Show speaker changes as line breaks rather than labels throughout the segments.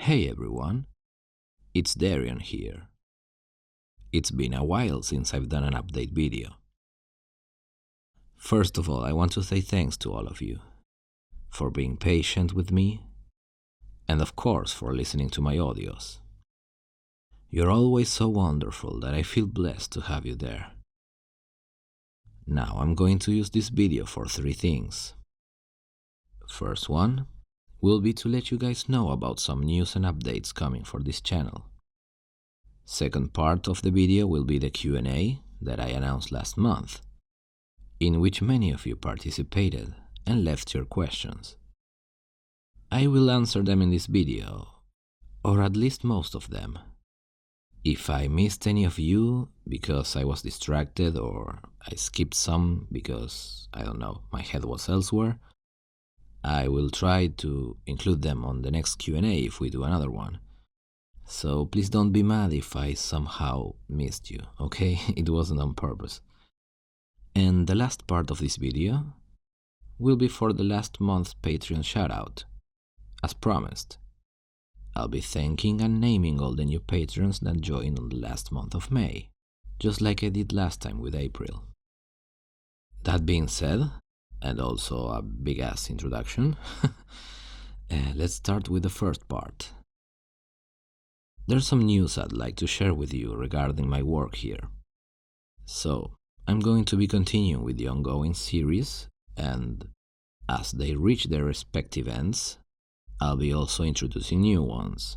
Hey everyone, it's Dareon here. It's been a while since I've done an update video. First of all, I want to say thanks to all of you for being patient with me and of course for listening to my audios. You're always so wonderful that I feel blessed to have you there. Now I'm going to use this video for 3 things. First one will be to let you guys know about some news and updates coming for this channel. Second part of the video will be the Q&A that I announced last month, in which many of you participated and left your questions. I will answer them in this video, or at least most of them. If I missed any of you because I was distracted or I skipped some because, I don't know, my head was elsewhere, I will try to include them on the next Q&A if we do another one. So please don't be mad if I somehow missed you, okay? It wasn't on purpose. And the last part of this video will be for the last month's Patreon shoutout. As promised, I'll be thanking and naming all the new patrons that joined on the last month of May, just like I did last time with April. That being said, and also a big-ass introduction, let's start with the first part. There's some news I'd like to share with you regarding my work here. So, I'm going to be continuing with the ongoing series, and as they reach their respective ends, I'll be also introducing new ones.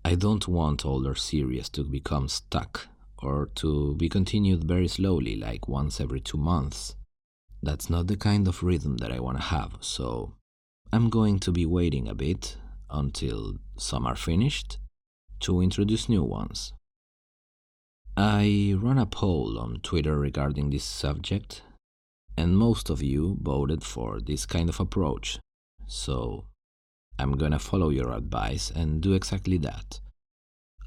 I don't want older series to become stuck, or to be continued very slowly, like once every 2 months. That's not the kind of rhythm that I want to have, so I'm going to be waiting a bit until some are finished to introduce new ones. I ran a poll on Twitter regarding this subject, and most of you voted for this kind of approach, so I'm gonna follow your advice and do exactly that.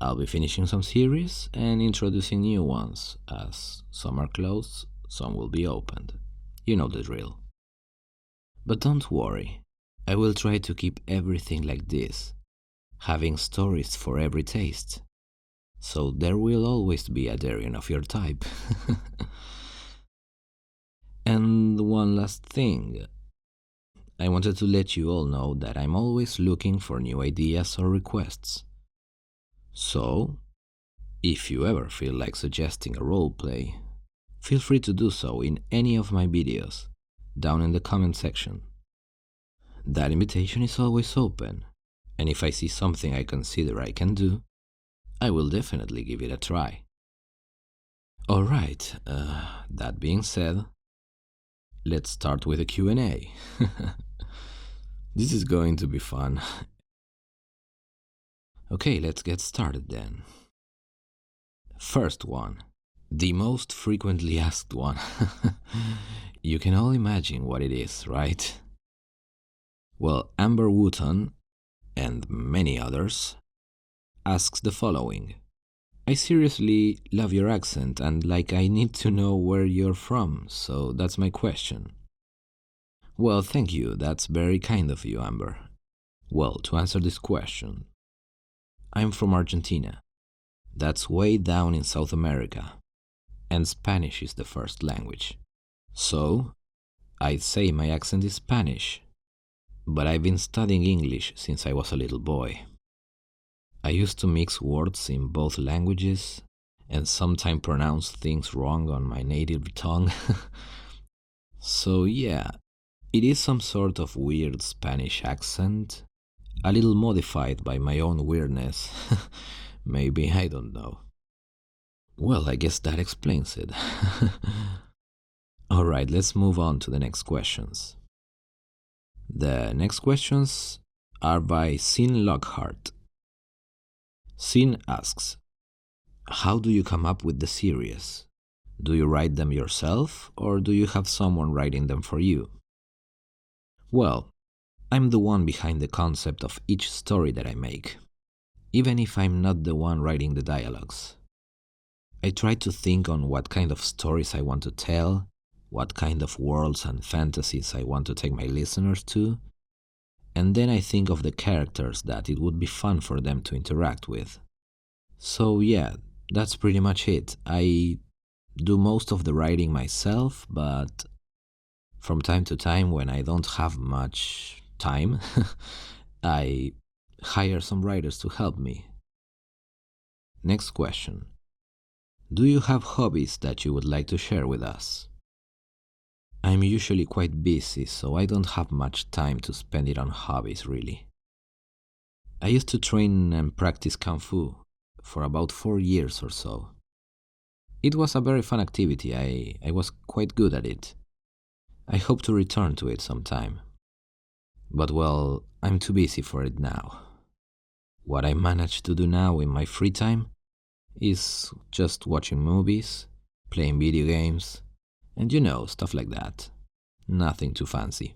I'll be finishing some series and introducing new ones, as some are closed, some will be opened. You know the drill. But don't worry, I will try to keep everything like this, having stories for every taste. So there will always be a Dareon of your type. And one last thing. I wanted to let you all know that I'm always looking for new ideas or requests. So, if you ever feel like suggesting a roleplay, feel free to do so in any of my videos, down in the comment section. That invitation is always open, and if I see something I consider I can do, I will definitely give it a try. Alright, that being said, let's start with a Q&A. This is going to be fun. Okay, let's get started then. First one. The most frequently asked one. You can all imagine what it is, right? Well, Amber Wooton, and many others, asks the following. I seriously love your accent and like I need to know where you're from, so that's my question. Well, thank you, that's very kind of you, Amber. Well, to answer this question, I'm from Argentina. That's way down in South America. And Spanish is the first language. So, I'd say my accent is Spanish, but I've been studying English since I was a little boy. I used to mix words in both languages and sometimes pronounce things wrong on my native tongue. So yeah, it is some sort of weird Spanish accent, a little modified by my own weirdness. Maybe, I don't know. Well, I guess that explains it. Alright, let's move on to the next questions. The next questions are by Sin Lockhart. Sin asks, how do you come up with the series? Do you write them yourself, or do you have someone writing them for you? Well, I'm the one behind the concept of each story that I make, even if I'm not the one writing the dialogues. I try to think on what kind of stories I want to tell, what kind of worlds and fantasies I want to take my listeners to, and then I think of the characters that it would be fun for them to interact with. So, yeah, that's pretty much it. I do most of the writing myself, but from time to time, when I don't have much time, I hire some writers to help me. Next question. Do you have hobbies that you would like to share with us? I'm usually quite busy, so I don't have much time to spend it on hobbies, really. I used to train and practice Kung Fu for about 4 years or so. It was a very fun activity, I was quite good at it. I hope to return to it sometime. But well, I'm too busy for it now. What I manage to do now in my free time is just watching movies, playing video games, and stuff like that. Nothing too fancy.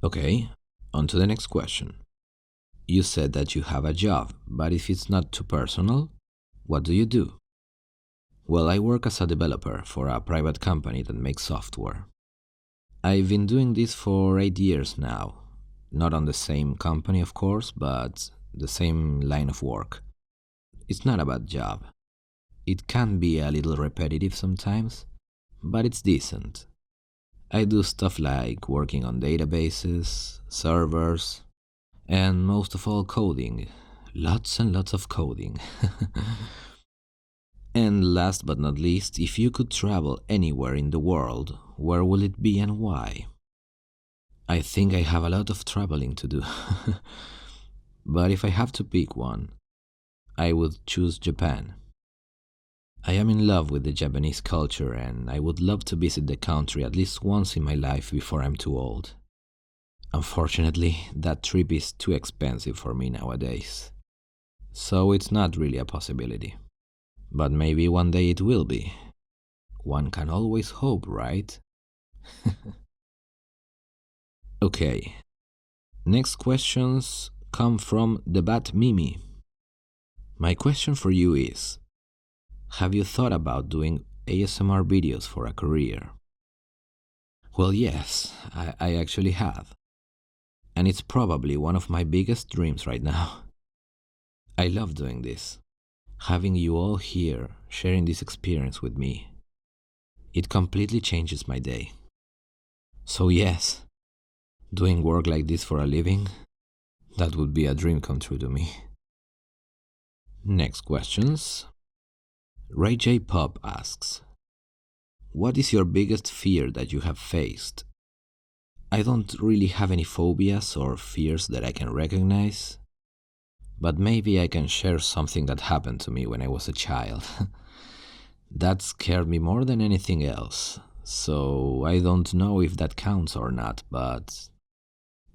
Okay, on to the next question. You said that you have a job, but if it's not too personal, what do you do? Well, I work as a developer for a private company that makes software. I've been doing this for 8 years now. Not on the same company, of course, but the same line of work. It's not a bad job. It can be a little repetitive sometimes, but it's decent. I do stuff like working on databases, servers, and most of all coding. Lots and lots of coding. And last but not least, if you could travel anywhere in the world, where will it be and why? I think I have a lot of traveling to do. But if I have to pick one, I would choose Japan. I am in love with the Japanese culture and I would love to visit the country at least once in my life before I'm too old. Unfortunately, that trip is too expensive for me nowadays. So it's not really a possibility. But maybe one day it will be. One can always hope, right? Okay. Next questions come from the Bat Mimi. My question for you is, have you thought about doing ASMR videos for a career? Well, yes, I actually have. And it's probably one of my biggest dreams right now. I love doing this, having you all here sharing this experience with me. It completely changes my day. So yes, doing work like this for a living, that would be a dream come true to me. Next questions. Ray J. Pop asks, what is your biggest fear that you have faced? I don't really have any phobias or fears that I can recognize, but maybe I can share something that happened to me when I was a child. That scared me more than anything else, so I don't know if that counts or not, but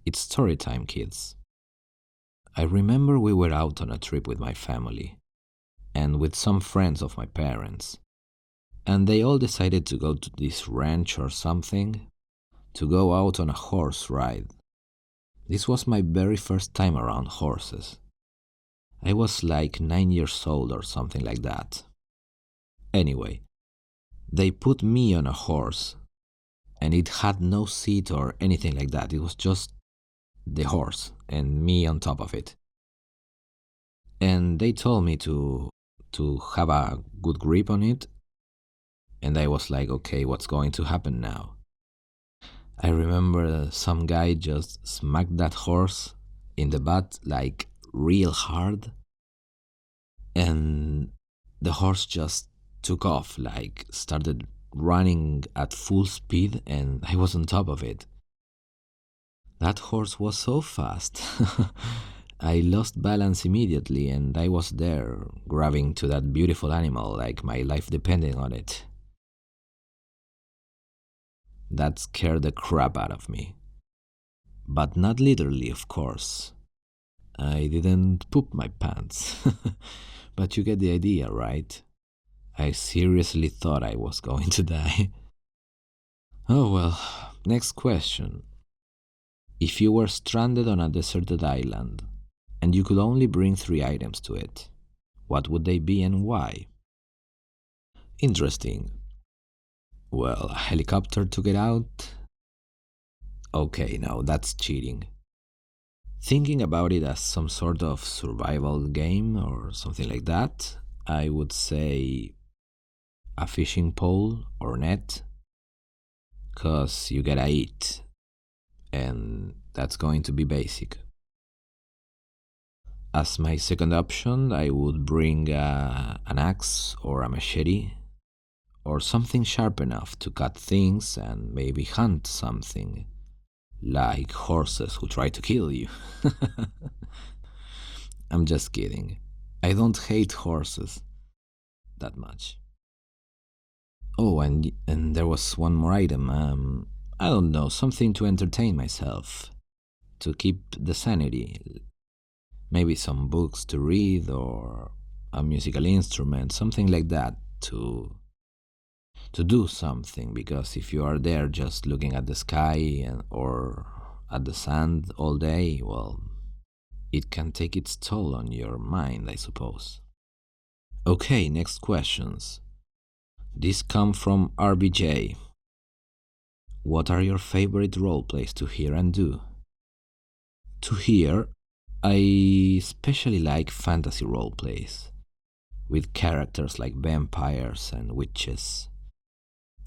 it's story time, kids. I remember we were out on a trip with my family, and with some friends of my parents, and they all decided to go to this ranch or something, to go out on a horse ride. This was my very first time around horses. I was like 9 years old or something like that. Anyway, they put me on a horse, and it had no seat or anything like that. It was just the horse and me on top of it. And they told me to have a good grip on it, and I was like, okay, what's going to happen now? I remember some guy just smacked that horse in the butt like real hard, and the horse just took off, like started running at full speed, and I was on top of it. That horse was so fast. I lost balance immediately, and I was there grabbing to that beautiful animal like my life depended on it. That scared the crap out of me. But not literally, of course. I didn't poop my pants. But you get the idea, right? I seriously thought I was going to die. Oh well, next question. If you were stranded on a deserted island, and you could only bring 3 items to it, what would they be and why? Interesting. Well, a helicopter to get out? Okay, no, that's cheating. Thinking about it as some sort of survival game or something like that, I would say a fishing pole or net, because you gotta eat, and that's going to be basic. As my second option, I would bring an axe or a machete or something sharp enough to cut things and maybe hunt something, like horses who try to kill you. I'm just kidding. I don't hate horses that much. Oh, and there was one more item. I don't know, something to entertain myself, to keep the sanity. Maybe some books to read or a musical instrument, something like that, to do something. Because if you are there just looking at the sky or at the sand all day, well, it can take its toll on your mind, I suppose. Okay, next questions. These come from RBJ. What are your favorite role plays to hear and do? To hear, I especially like fantasy role plays with characters like vampires and witches.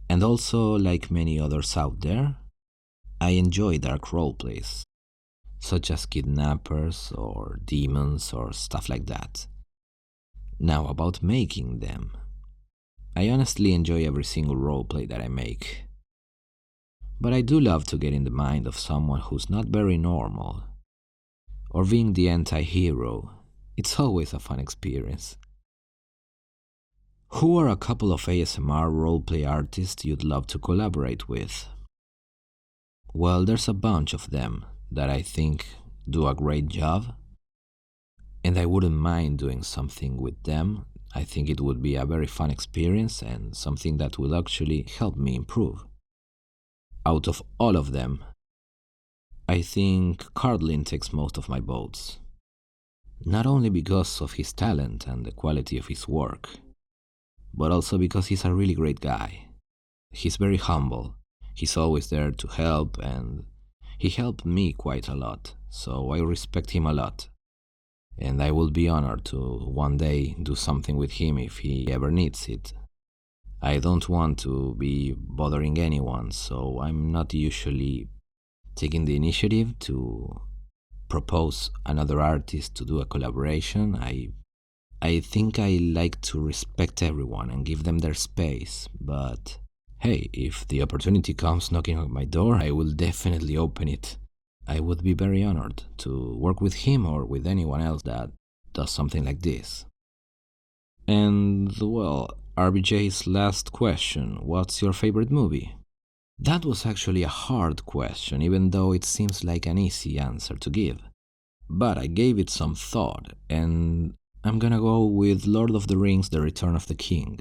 And also, like many others out there, I enjoy dark role plays, such as kidnappers or demons or stuff like that. Now, about making them, I honestly enjoy every single roleplay that I make. But I do love to get in the mind of someone who's not very normal, or being the anti hero. It's always a fun experience. Who are a couple of ASMR roleplay artists you'd love to collaborate with? Well, there's a bunch of them that I think do a great job, and I wouldn't mind doing something with them. I think it would be a very fun experience and something that will actually help me improve. Out of all of them, I think Cardlin takes most of my votes. Not only because of his talent and the quality of his work, but also because he's a really great guy. He's very humble, he's always there to help, and he helped me quite a lot, so I respect him a lot. And I will be honored to one day do something with him if he ever needs it. I don't want to be bothering anyone, so I'm not usually taking the initiative to propose another artist to do a collaboration. I think I like to respect everyone and give them their space, but hey, if the opportunity comes knocking on my door, I will definitely open it. I would be very honored to work with him or with anyone else that does something like this. And well, RBJ's last question, what's your favorite movie? That was actually a hard question, even though it seems like an easy answer to give. But I gave it some thought, and I'm gonna go with Lord of the Rings The Return of the King.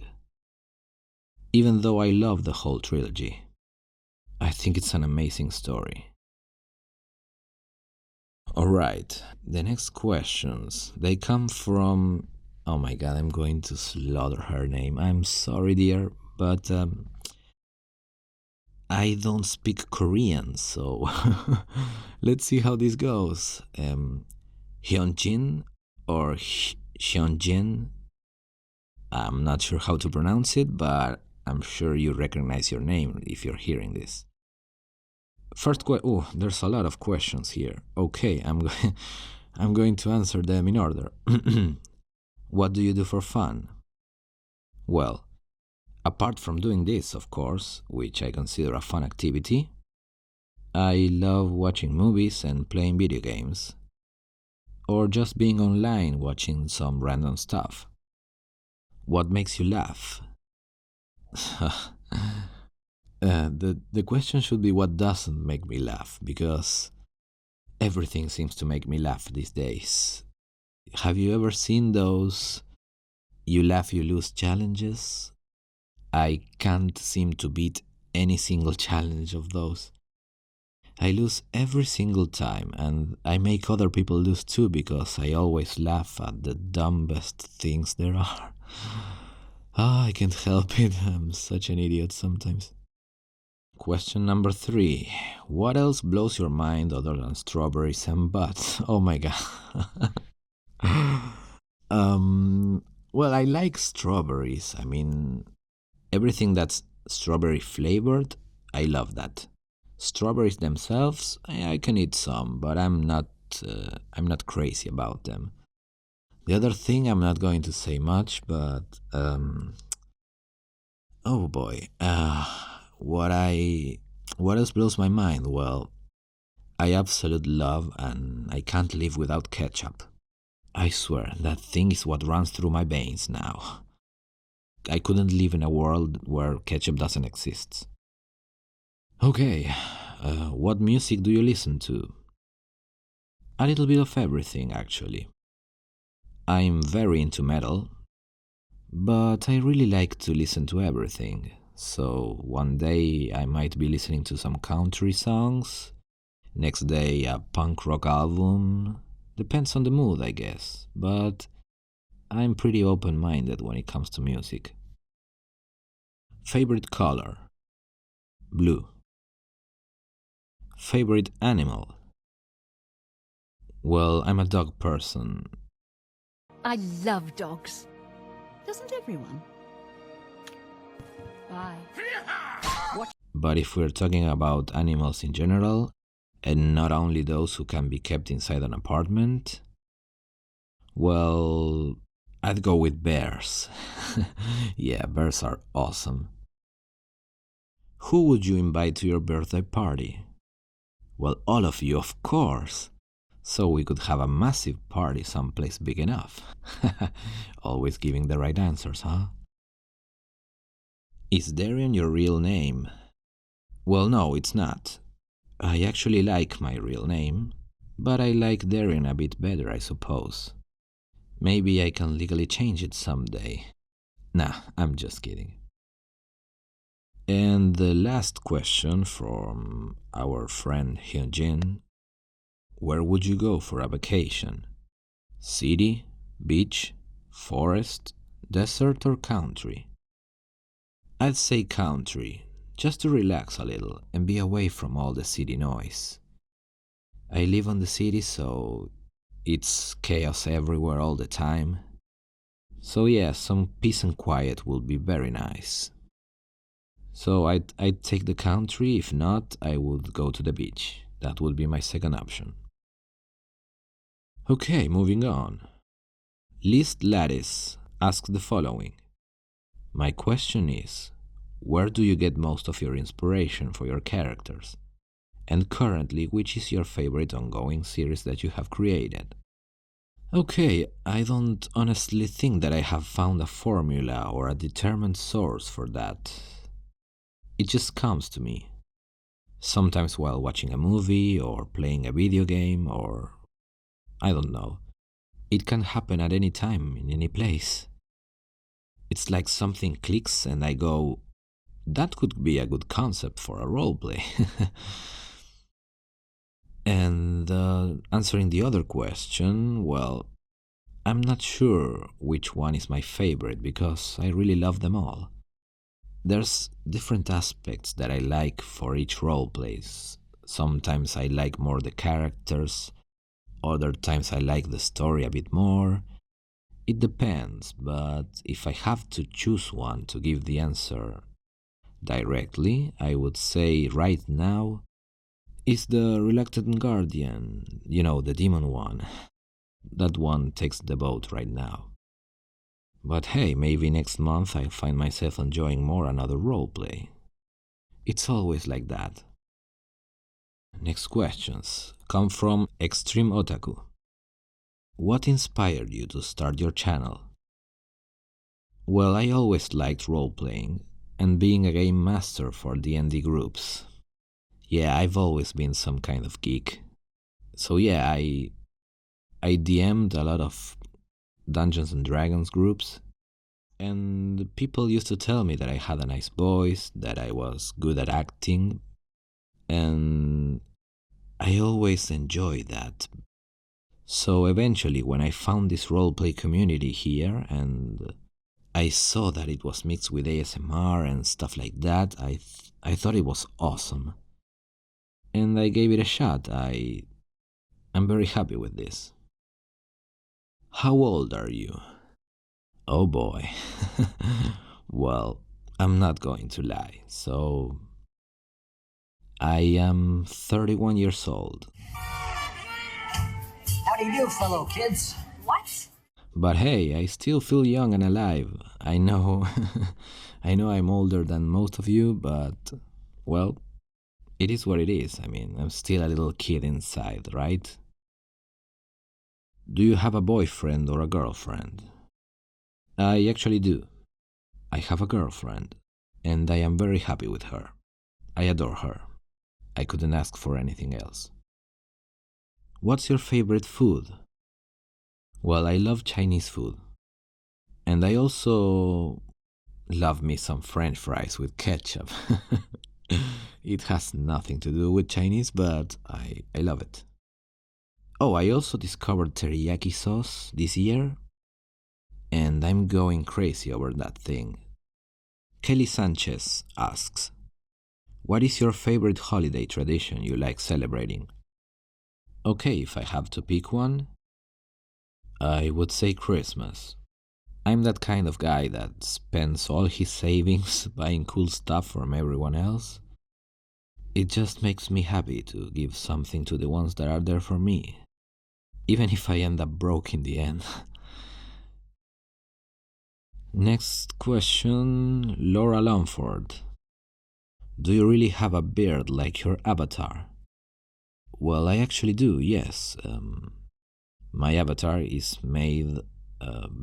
Even though I love the whole trilogy, I think it's an amazing story. Alright, the next questions. They come from. Oh my god, I'm going to slaughter her name. I'm sorry, dear, but I don't speak Korean, so let's see how this goes. Hyunjin or Hyunjin. I'm not sure how to pronounce it, but I'm sure you recognize your name if you're hearing this. Oh, there's a lot of questions here. Okay, I'm going to answer them in order. What do you do for fun? Well, apart from doing this, of course, which I consider a fun activity, I love watching movies and playing video games, or just being online watching some random stuff. What makes you laugh? The question should be what doesn't make me laugh, because everything seems to make me laugh these days. Have you ever seen those you laugh, you lose challenges? I can't seem to beat any single challenge of those. I lose every single time, and I make other people lose too because I always laugh at the dumbest things there are. Ah, I can't help it. I'm such an idiot sometimes. Question number 3. What else blows your mind other than strawberries and butts? Oh my god. um, well, I like strawberries. I mean, everything that's strawberry flavored, I love that. Strawberries themselves, I can eat some, but I'm not crazy about them. The other thing, I'm not going to say much, but oh boy, what else blows my mind? Well, I absolutely love and I can't live without ketchup. I swear, that thing is what runs through my veins now. I couldn't live in a world where ketchup doesn't exist. Okay, what music do you listen to? A little bit of everything, actually. I'm very into metal, but I really like to listen to everything. So one day I might be listening to some country songs, next day a punk rock album. Depends on the mood, I guess, but I'm pretty open minded when it comes to music. Favorite color? Blue. Favorite animal? Well, I'm a dog person.
I love dogs. Doesn't everyone? Bye.
But if we're talking about animals in general, and not only those who can be kept inside an apartment, well, I'd go with bears. Yeah, bears are awesome. Who would you invite to your birthday party? Well, all of you, of course. So we could have a massive party someplace big enough. Always giving the right answers, huh? Is Dareon your real name? Well, no, it's not. I actually like my real name, but I like Dareon a bit better, I suppose. Maybe I can legally change it someday. Nah, I'm just kidding. And the last question from our friend Hyunjin. Where would you go for a vacation? City, beach, forest, desert, or country? I'd say country, just to relax a little and be away from all the city noise. I live on the city, so it's chaos everywhere all the time. So yeah, some peace and quiet would be very nice. So I'd take the country. If not, I would go to the beach. That would be my second option. Okay, moving on. List Lattice asks the following. My question is, where do you get most of your inspiration for your characters? And currently, which is your favorite ongoing series that you have created? Okay, I don't honestly think that I have found a formula or a determined source for that. It just comes to me. Sometimes while watching a movie or playing a video game or I don't know. It can happen at any time, in any place. It's like something clicks and I go, that could be a good concept for a roleplay. And answering the other question, well, I'm not sure which one is my favorite because I really love them all. There's different aspects that I like for each roleplays. Sometimes I like more the characters, other times I like the story a bit more. It depends, but if I have to choose one to give the answer directly, I would say right now is the Reluctant Guardian, the demon one. That one takes the vote right now. But hey, maybe next month I'll find myself enjoying more another roleplay. It's always like that. Next questions come from Extreme Otaku. What inspired you to start your channel? Well, I always liked role-playing and being a game master for D&D groups. Yeah, I've always been some kind of geek. So yeah, I DM'd a lot of Dungeons and Dragons groups, and people used to tell me that I had a nice voice, that I was good at acting, and I always enjoyed that. So eventually, when I found this roleplay community here and I saw that it was mixed with ASMR and stuff like that. I thought it was awesome. And I gave it a shot. I'm very happy with this. How old are you? Oh boy. Well, I'm not going to lie. So, I am 31 years old.
How do you do, fellow kids?
What?
But hey, I still feel young and alive. I know I know I'm older than most of you, but well, it is what it is. I mean, I'm still a little kid inside, right? Do you have a boyfriend or a girlfriend? I actually do. I have a girlfriend, and I am very happy with her. I adore her. I couldn't ask for anything else. What's your favorite food? Well, I love Chinese food. And I also love me some French fries with ketchup. It has nothing to do with Chinese, but I love it. Oh, I also discovered teriyaki sauce this year, and I'm going crazy over that thing. Kelly Sanchez asks, what is your favorite holiday tradition you like celebrating? Okay, if I have to pick one, I would say Christmas. I'm that kind of guy that spends all his savings buying cool stuff from everyone else. It just makes me happy to give something to the ones that are there for me, even if I end up broke in the end. Next question, Laura Longford. Do you really have a beard like your avatar? Well, I actually do, yes. My avatar is made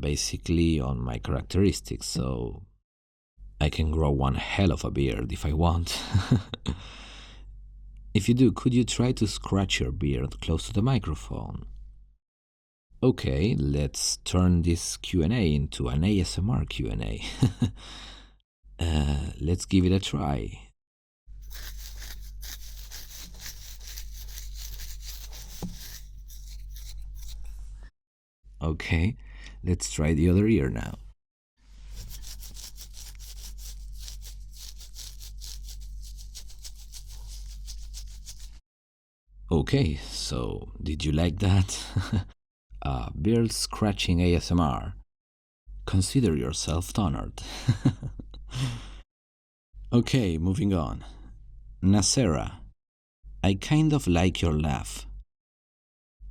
basically on my characteristics, so I can grow one hell of a beard if I want. If you do, could you try to scratch your beard close to the microphone? Okay, let's turn this Q&A into an ASMR Q&A. Let's give it a try. Okay, let's try the other ear now. Okay, so did you like that? Beard scratching ASMR. Consider yourself honored. Okay, moving on. Nasera, I kind of like your laugh.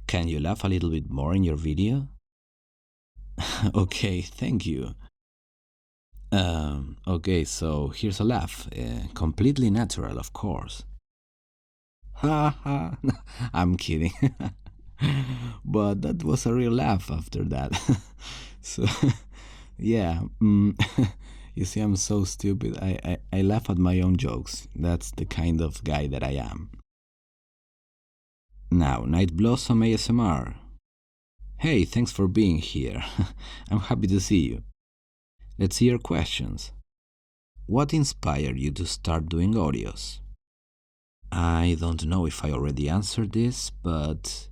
Can you laugh a little bit more in your video? Okay, thank you. Okay, so here's a laugh. Completely natural, of course. Ha ha. I'm kidding. But that was a real laugh after that. So, yeah. You see, I'm so stupid. I laugh at my own jokes. That's the kind of guy that I am. Now, Night Blossom ASMR. Hey, thanks for being here. I'm happy to see you. Let's see your questions. What inspired you to start doing audios? I don't know if I already answered this, but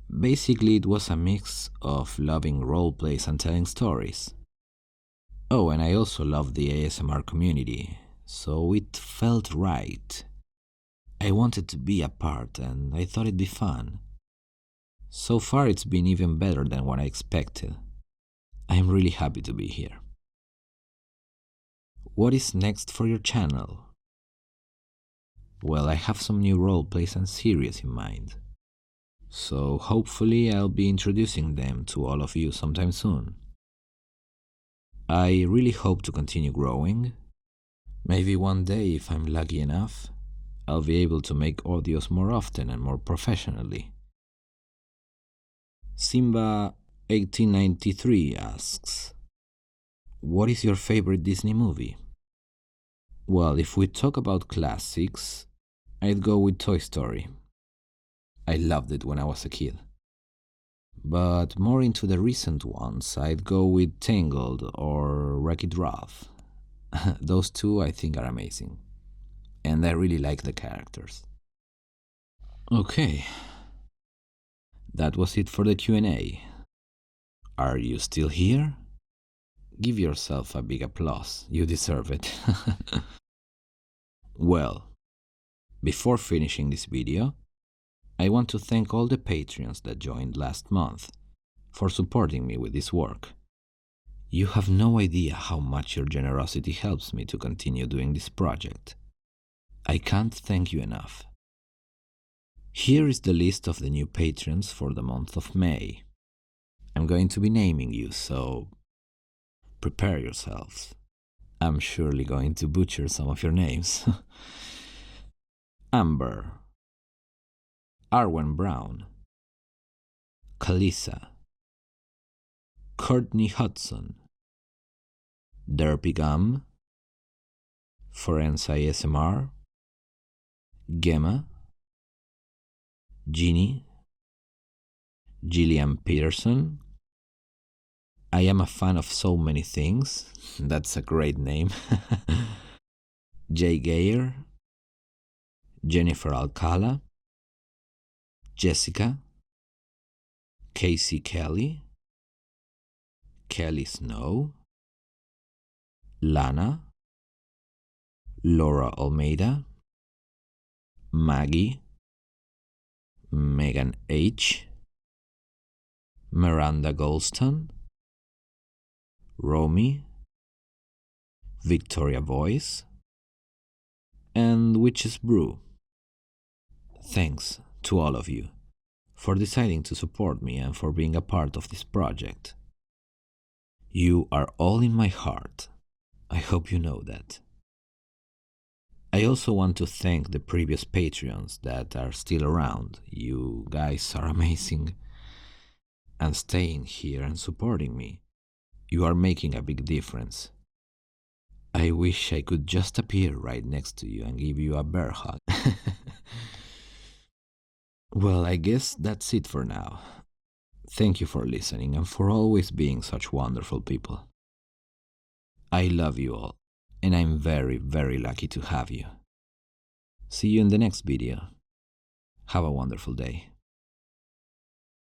basically it was a mix of loving roleplays and telling stories. Oh, and I also love the ASMR community, so it felt right. I wanted to be a part and I thought it'd be fun. So far it's been even better than what I expected. I'm really happy to be here. What is next for your channel? Well, I have some new roleplays and series in mind. So hopefully I'll be introducing them to all of you sometime soon. I really hope to continue growing. Maybe one day, if I'm lucky enough, I'll be able to make audios more often and more professionally. Simba 1893 asks, what is your favorite Disney movie? Well, if we talk about classics, I'd go with Toy Story. I loved it when I was a kid. But more into the recent ones, I'd go with Tangled or Wreck-It Ralph. Those two I think are amazing. And I really like the characters. Okay. That was it for the Q&A. Are you still here? Give yourself a big applause, you deserve it. Well, before finishing this video, I want to thank all the Patreons that joined last month for supporting me with this work. You have no idea how much your generosity helps me to continue doing this project. I can't thank you enough. Here is the list of the new patrons for the month of May. I'm going to be naming you, so prepare yourselves. I'm surely going to butcher some of your names. Amber, Arwen Brown, Kalisa, Courtney Hudson, Derpy Gum, Forensa ASMR, Gemma, Jeannie, Gillian Peterson. I am a fan of so many things. That's a great name. Jay Gayer, Jennifer Alcala, Jessica, Casey Kelly, Kelly Snow, Lana, Laura Almeida, Maggie, Megan H., Miranda Golston, Romy, Victoria Voice, and Witch's Brew. Thanks to all of you for deciding to support me and for being a part of this project. You are all in my heart. I hope you know that. I also want to thank the previous Patreons that are still around. You guys are amazing. And staying here and supporting me, you are making a big difference. I wish I could just appear right next to you and give you a bear hug. Well, I guess that's it for now. Thank you for listening and for always being such wonderful people. I love you all, and I'm very, very lucky to have you. See you in the next video. Have a wonderful day.